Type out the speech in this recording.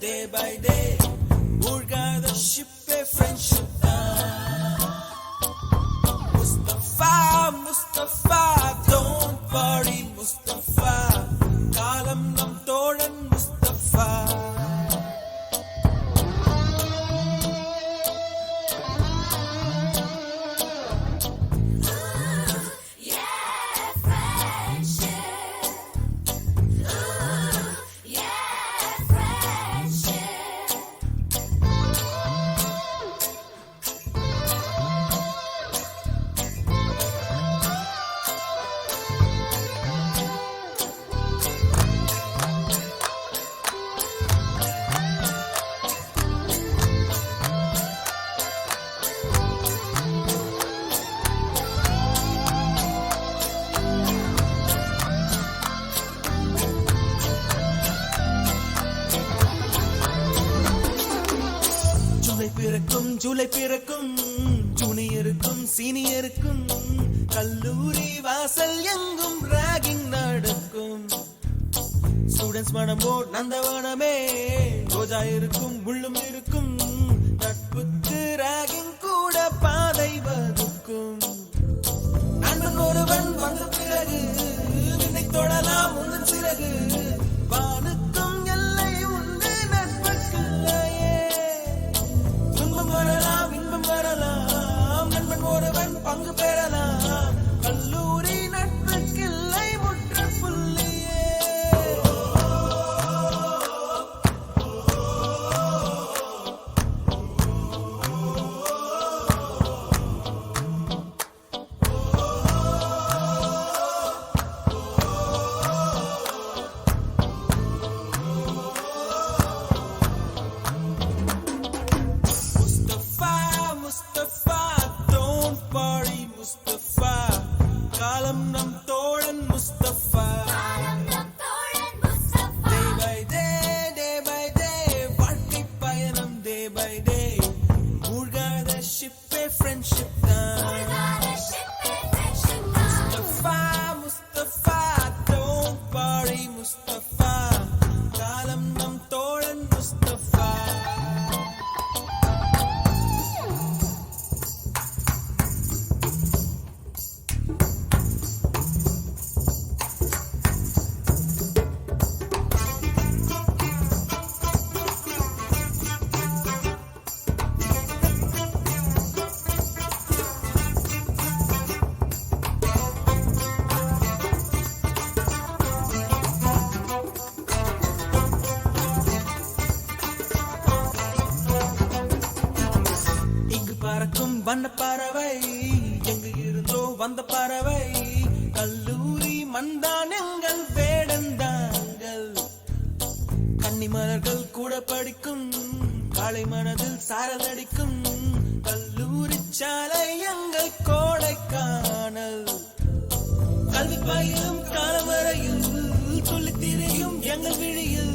day by day. மூழ்காத ஷிப்பே friendship தான். Mustafa Mustafa don't worry Mustafa, காலம் நம் தோழன் முஸ்தபா. ஜூலை பிறக்கும் ஜூனியருக்கும் சீனியருக்கும் கல்லூரி வாசல் எங்கும் ராகிங் நடக்கும். ஸ்டூடெண்ட்ஸ் மனம் போட் நந்தவனமே, ரோஜா இருக்கும் முள்ளும் இருக்கும், நட்புக்கு ராகிங் கூட பாதை வகுக்கும். நண்பன் ஒருவன் வந்த பிறகு விண்ணை தொடலாம் உந்தன் சிறகு, வானுக்கும் எல்லை உண்டு நட்புக்குள்ளையே. துன்பம் வரலாம் இன்பம் வரலாம், நண்பன் ஒருவன் பங்கு பெறலாம், கல்லூரி நட்புக்கில்லை முற்றுப்புள்ளியே. முஸ்தபா don't worry முஸ்தபா, காலம் நம் தோழன் முஸ்தபா. day by day வாழ்க்கை பயணம் day by day, மூழ்காத ஷிப்பே ஃப்ரெண்ட்ஷிப் தான். முஸ்தபா முஸ்தபா don't worry முஸ்தபா, காலம் நம் தோழன் முஸ்தபா. பறக்கும் வண்ண பறவை, எங்கு இருந்தோ வந்த பறவை, கல்லூரி மண்தான் எங்கள் வேடந்தாங்கள். கன்னி மலர்கள் கூட படிக்கும், காலை மனதில் சாரல் அடிக்கும், கல்லூரி சாலை எங்கள் கோடைக்கானல். கல்வி பயிலும் காலம் வரையில் துள்ளித் திரியும் எங்கள் விழியில்,